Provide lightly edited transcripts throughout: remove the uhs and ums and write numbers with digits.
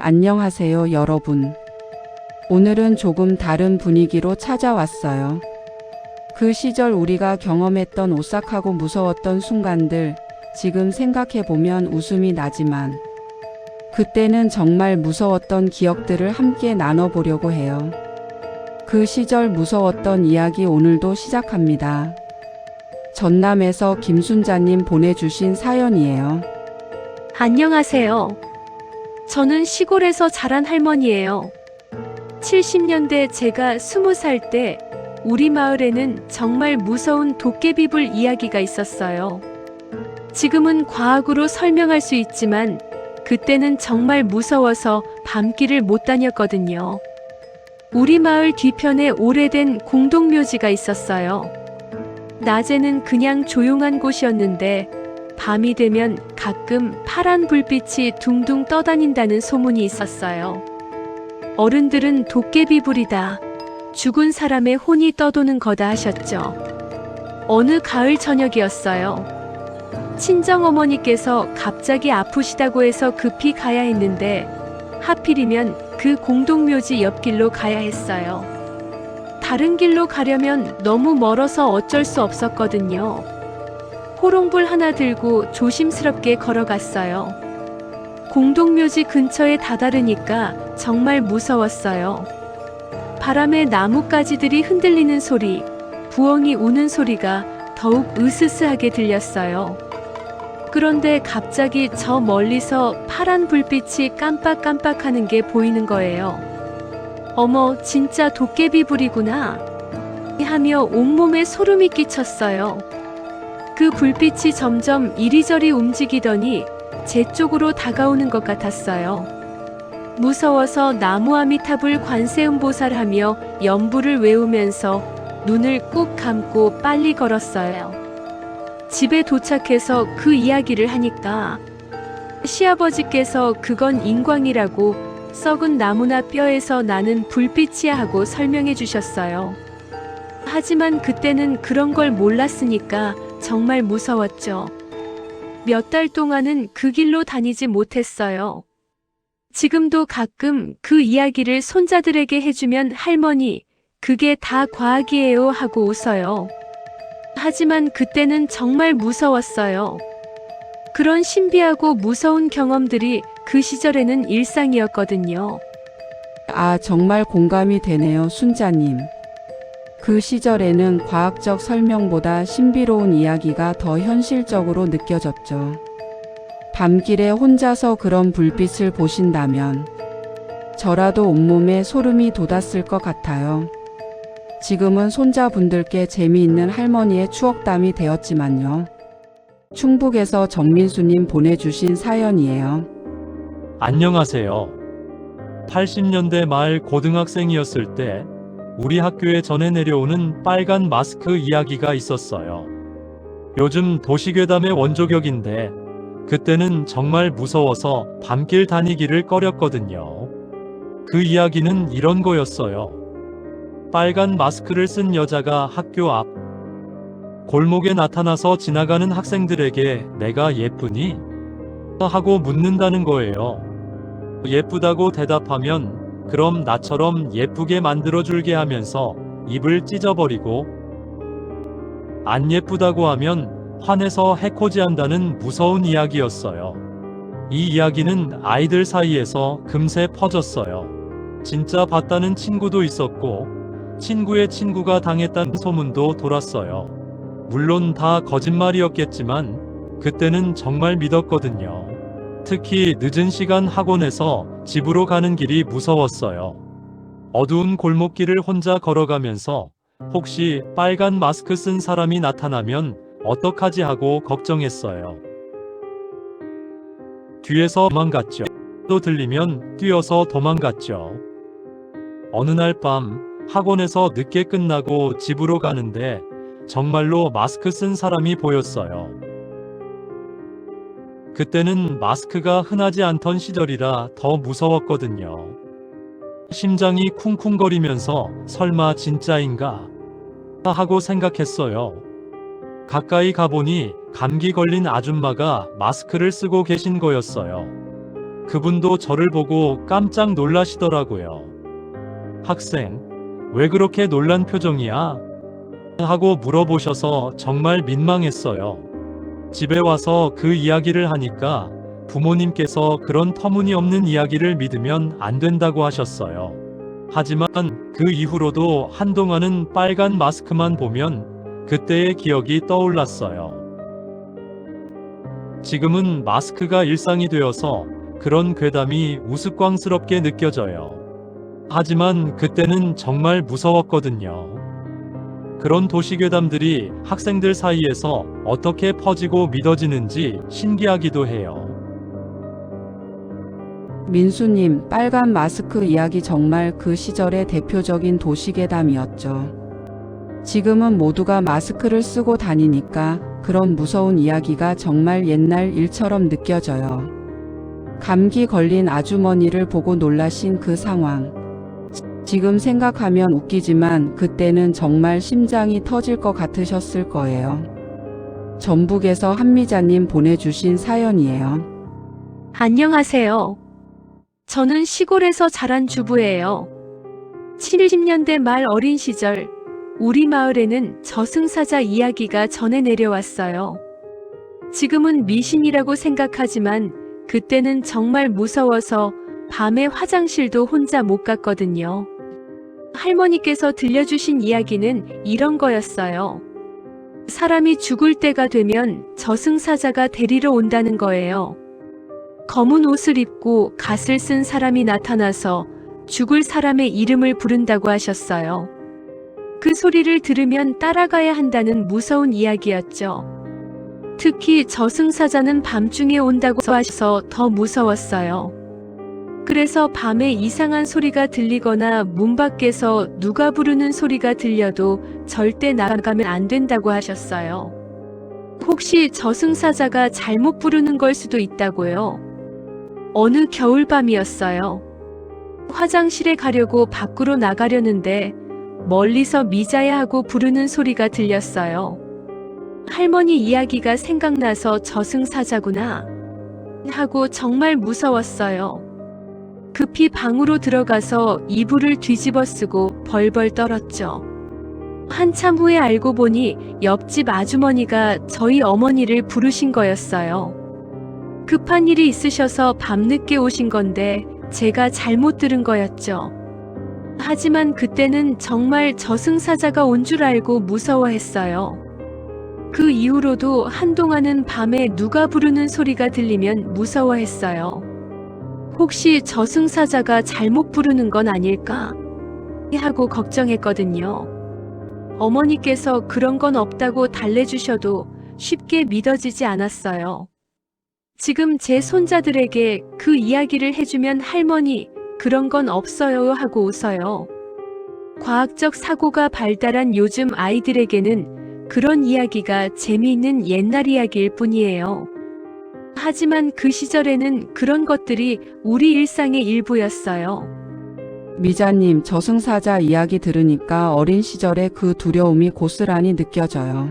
안녕하세요, 여러분. 오늘은 조금 다른 분위기로 찾아왔어요. 그 시절 우리가 경험했던 오싹하고 무서웠던 순간들, 지금 생각해보면 웃음이 나지만, 그때는 정말 무서웠던 기억들을 함께 나눠보려고 해요. 그 시절 무서웠던 이야기 오늘도 시작합니다. 전남에서 김순자님 보내주신 사연이에요. 안녕하세요. 저는 시골에서 자란 할머니예요. 70년대 제가 20살 때 우리 마을에는 정말 무서운 도깨비불 이야기가 있었어요. 지금은 과학으로 설명할 수 있지만 그때는 정말 무서워서 밤길을 못 다녔거든요. 우리 마을 뒤편에 오래된 공동묘지가 있었어요. 낮에는 그냥 조용한 곳이었는데 밤이 되면 가끔 파란 불빛이 둥둥 떠다닌다는 소문이 있었어요. 어른들은 도깨비불이다, 죽은 사람의 혼이 떠도는 거다 하셨죠. 어느 가을 저녁이었어요. 친정어머니께서 갑자기 아프시다고 해서 급히 가야 했는데 하필이면 그 공동묘지 옆길로 가야 했어요. 다른 길로 가려면 너무 멀어서 어쩔 수 없었거든요. 호롱불 하나 들고 조심스럽게 걸어갔어요. 공동묘지 근처에 다다르니까 정말 무서웠어요. 바람에 나뭇가지들이 흔들리는 소리, 부엉이 우는 소리가 더욱 으스스하게 들렸어요. 그런데 갑자기 저 멀리서 파란 불빛이 깜빡깜빡하는 게 보이는 거예요. 어머, 진짜 도깨비불이구나 하며 온몸에 소름이 끼쳤어요. 그 불빛이 점점 이리저리 움직이더니 제 쪽으로 다가오는 것 같았어요. 무서워서 나무아미타불 관세음보살하며 연부를 외우면서 눈을 꾹 감고 빨리 걸었어요. 집에 도착해서 그 이야기를 하니까 시아버지께서 그건 인광이라고 썩은 나무나 뼈에서 나는 불빛이야 하고 설명해 주셨어요. 하지만 그때는 그런 걸 몰랐으니까 정말 무서웠죠. 몇 달 동안은 그 길로 다니지 못했어요. 지금도 가끔 그 이야기를 손자들에게 해주면 할머니, 그게 다 과학이에요 하고 웃어요. 하지만 그때는 정말 무서웠어요. 그런 신비하고 무서운 경험들이 그 시절에는 일상이었거든요. 아, 정말 공감이 되네요, 순자님. 그 시절에는 과학적 설명보다 신비로운 이야기가 더 현실적으로 느껴졌죠. 밤길에 혼자서 그런 불빛을 보신다면 저라도 온몸에 소름이 돋았을 것 같아요. 지금은 손자분들께 재미있는 할머니의 추억담이 되었지만요. 충북에서 정민수님 보내주신 사연이에요. 안녕하세요. 80년대 말 고등학생이었을 때 우리 학교에 전해 내려오는 빨간 마스크 이야기가 있었어요. 요즘 도시괴담의 원조격인데 그때는 정말 무서워서 밤길 다니기를 꺼렸거든요. 그 이야기는 이런 거였어요. 빨간 마스크를 쓴 여자가 학교 앞 골목에 나타나서 지나가는 학생들에게 내가 예쁘니? 하고 묻는다는 거예요. 예쁘다고 대답하면 그럼 나처럼 예쁘게 만들어줄게 하면서 입을 찢어버리고, 안 예쁘다고 하면 화내서 해코지한다는 무서운 이야기였어요. 이 이야기는 아이들 사이에서 금세 퍼졌어요. 진짜 봤다는 친구도 있었고 친구의 친구가 당했다는 소문도 돌았어요. 물론 다 거짓말이었겠지만 그때는 정말 믿었거든요. 특히 늦은 시간 학원에서 집으로 가는 길이 무서웠어요. 어두운 골목길을 혼자 걸어가면서 혹시 빨간 마스크 쓴 사람이 나타나면 어떡하지 하고 걱정했어요. 뒤에서 도망갔죠. 또 들리면 뛰어서 도망갔죠. 어느 날 밤 학원에서 늦게 끝나고 집으로 가는데 정말로 마스크 쓴 사람이 보였어요. 그때는 마스크가 흔하지 않던 시절이라 더 무서웠거든요. 심장이 쿵쿵거리면서 설마 진짜인가 하고 생각했어요. 가까이 가보니 감기 걸린 아줌마가 마스크를 쓰고 계신 거였어요. 그분도 저를 보고 깜짝 놀라시더라고요. 학생, 왜 그렇게 놀란 표정이야? 하고 물어보셔서 정말 민망했어요. 집에 와서 그 이야기를 하니까 부모님께서 그런 터무니없는 이야기를 믿으면 안 된다고 하셨어요. 하지만 그 이후로도 한동안은 빨간 마스크만 보면 그때의 기억이 떠올랐어요. 지금은 마스크가 일상이 되어서 그런 괴담이 우스꽝스럽게 느껴져요. 하지만 그때는 정말 무서웠거든요. 그런 도시괴담들이 학생들 사이에서 어떻게 퍼지고 믿어지는지 신기하기도 해요. 민수님, 빨간 마스크 이야기 정말 그 시절의 대표적인 도시괴담이었죠. 지금은 모두가 마스크를 쓰고 다니니까 그런 무서운 이야기가 정말 옛날 일처럼 느껴져요. 감기 걸린 아주머니를 보고 놀라신 그 상황. 지금 생각하면 웃기지만 그때는 정말 심장이 터질 것 같으셨을 거예요. 전북에서 한미자님 보내주신 사연이에요. 안녕하세요. 저는 시골에서 자란 주부예요. 70년대 말 어린 시절, 우리 마을에는 저승사자 이야기가 전해 내려왔어요. 지금은 미신이라고 생각하지만 그때는 정말 무서워서 밤에 화장실도 혼자 못 갔거든요. 할머니께서 들려주신 이야기는 이런 거였어요. 사람이 죽을 때가 되면 저승사자가 데리러 온다는 거예요. 검은 옷을 입고 갓을 쓴 사람이 나타나서 죽을 사람의 이름을 부른다고 하셨어요. 그 소리를 들으면 따라가야 한다는 무서운 이야기였죠. 특히 저승사자는 밤중에 온다고 하셔서 더 무서웠어요. 그래서 밤에 이상한 소리가 들리거나 문 밖에서 누가 부르는 소리가 들려도 절대 나가면 안 된다고 하셨어요. 혹시 저승사자가 잘못 부르는 걸 수도 있다고요. 어느 겨울밤이었어요. 화장실에 가려고 밖으로 나가려는데 멀리서 미자야 하고 부르는 소리가 들렸어요. 할머니 이야기가 생각나서 저승사자구나 하고 정말 무서웠어요. 급히 방으로 들어가서 이불을 뒤집어 쓰고 벌벌 떨었죠. 한참 후에 알고 보니 옆집 아주머니가 저희 어머니를 부르신 거였어요. 급한 일이 있으셔서 밤늦게 오신 건데 제가 잘못 들은 거였죠. 하지만 그때는 정말 저승사자가 온 줄 알고 무서워했어요. 그 이후로도 한동안은 밤에 누가 부르는 소리가 들리면 무서워했어요. 혹시 저승사자가 잘못 부르는 건 아닐까 하고 걱정했거든요. 어머니께서 그런 건 없다고 달래주셔도 쉽게 믿어지지 않았어요. 지금 제 손자들에게 그 이야기를 해주면 할머니, 그런 건 없어요 하고 웃어요. 과학적 사고가 발달한 요즘 아이들에게는 그런 이야기가 재미있는 옛날 이야기일 뿐이에요. 하지만 그 시절에는 그런 것들이 우리 일상의 일부였어요. 미자님, 저승사자 이야기 들으니까 어린 시절의 그 두려움이 고스란히 느껴져요.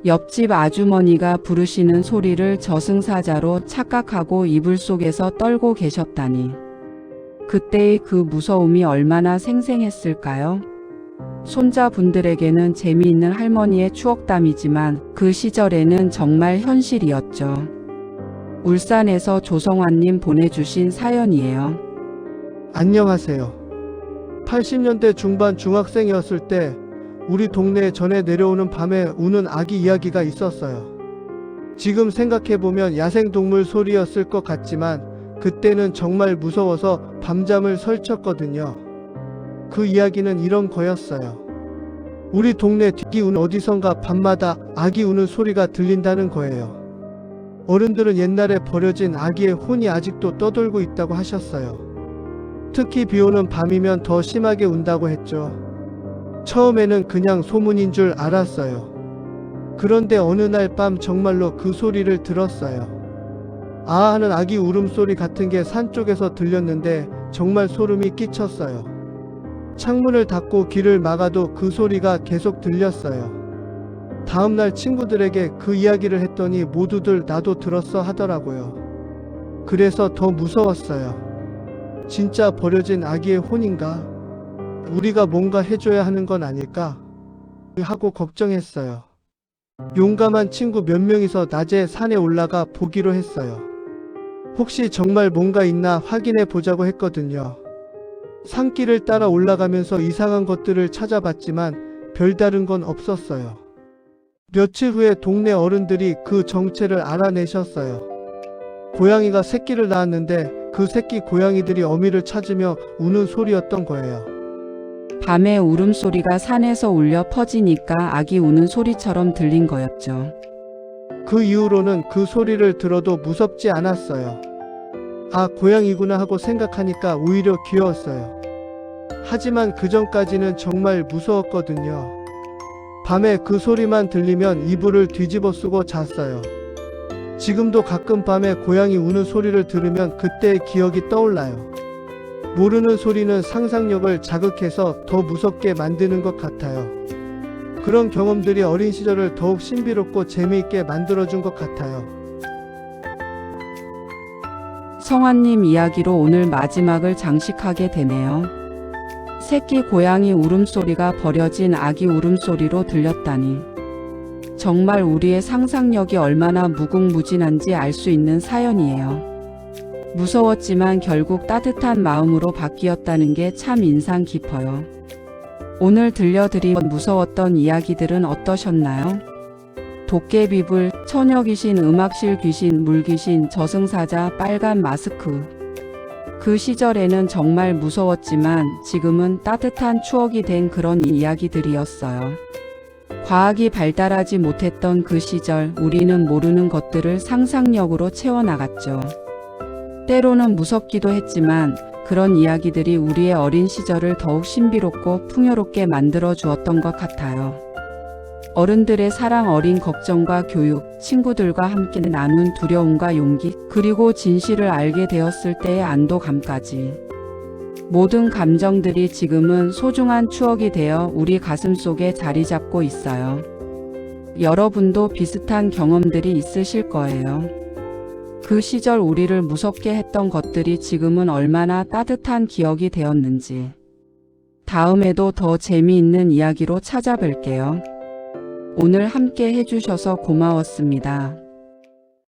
옆집 아주머니가 부르시는 소리를 저승사자로 착각하고 이불 속에서 떨고 계셨다니. 그때의 그 무서움이 얼마나 생생했을까요? 손자분들에게는 재미있는 할머니의 추억담이지만 그 시절에는 정말 현실이었죠. 울산에서 조성환님 보내주신 사연이에요. 안녕하세요. 80년대 중반 중학생이었을 때 우리 동네에 전해 내려오는 밤에 우는 아기 이야기가 있었어요. 지금 생각해보면 야생동물 소리였을 것 같지만 그때는 정말 무서워서 밤잠을 설쳤거든요. 그 이야기는 이런 거였어요. 우리 동네 뒷기운 어디선가 밤마다 아기 우는 소리가 들린다는 거예요. 어른들은 옛날에 버려진 아기의 혼이 아직도 떠돌고 있다고 하셨어요. 특히 비 오는 밤이면 더 심하게 운다고 했죠. 처음에는 그냥 소문인 줄 알았어요. 그런데 어느 날 밤 정말로 그 소리를 들었어요. 아 하는 아기 울음소리 같은 게 산 쪽에서 들렸는데 정말 소름이 끼쳤어요. 창문을 닫고 귀를 막아도 그 소리가 계속 들렸어요. 다음날 친구들에게 그 이야기를 했더니 모두들 나도 들었어 하더라고요. 그래서 더 무서웠어요. 진짜 버려진 아기의 혼인가? 우리가 뭔가 해줘야 하는 건 아닐까? 하고 걱정했어요. 용감한 친구 몇 명이서 낮에 산에 올라가 보기로 했어요. 혹시 정말 뭔가 있나 확인해 보자고 했거든요. 산길을 따라 올라가면서 이상한 것들을 찾아봤지만 별다른 건 없었어요. 며칠 후에 동네 어른들이 그 정체를 알아내셨어요. 고양이가 새끼를 낳았는데 그 새끼 고양이들이 어미를 찾으며 우는 소리였던 거예요. 밤에 울음소리가 산에서 울려 퍼지니까 아기 우는 소리처럼 들린 거였죠. 그 이후로는 그 소리를 들어도 무섭지 않았어요. 아, 고양이구나 하고 생각하니까 오히려 귀여웠어요. 하지만 그 전까지는 정말 무서웠거든요. 밤에 그 소리만 들리면 이불을 뒤집어 쓰고 잤어요. 지금도 가끔 밤에 고양이 우는 소리를 들으면 그때의 기억이 떠올라요. 모르는 소리는 상상력을 자극해서 더 무섭게 만드는 것 같아요. 그런 경험들이 어린 시절을 더욱 신비롭고 재미있게 만들어준 것 같아요. 성환님 이야기로 오늘 마지막을 장식하게 되네요. 새끼 고양이 울음소리가 버려진 아기 울음소리로 들렸다니. 정말 우리의 상상력이 얼마나 무궁무진한지 알 수 있는 사연이에요. 무서웠지만 결국 따뜻한 마음으로 바뀌었다는 게 참 인상 깊어요. 오늘 들려드린 무서웠던 이야기들은 어떠셨나요? 도깨비불, 처녀귀신, 음악실 귀신, 물귀신, 저승사자, 빨간 마스크. 그 시절에는 정말 무서웠지만 지금은 따뜻한 추억이 된 그런 이야기들이었어요. 과학이 발달하지 못했던 그 시절 우리는 모르는 것들을 상상력으로 채워나갔죠. 때로는 무섭기도 했지만 그런 이야기들이 우리의 어린 시절을 더욱 신비롭고 풍요롭게 만들어 주었던 것 같아요. 어른들의 사랑, 어린 걱정과 교육, 친구들과 함께 나눈 두려움과 용기, 그리고 진실을 알게 되었을 때의 안도감까지. 모든 감정들이 지금은 소중한 추억이 되어 우리 가슴속에 자리 잡고 있어요. 여러분도 비슷한 경험들이 있으실 거예요. 그 시절 우리를 무섭게 했던 것들이 지금은 얼마나 따뜻한 기억이 되었는지. 다음에도 더 재미있는 이야기로 찾아뵐게요. 오늘 함께 해주셔서 고마웠습니다.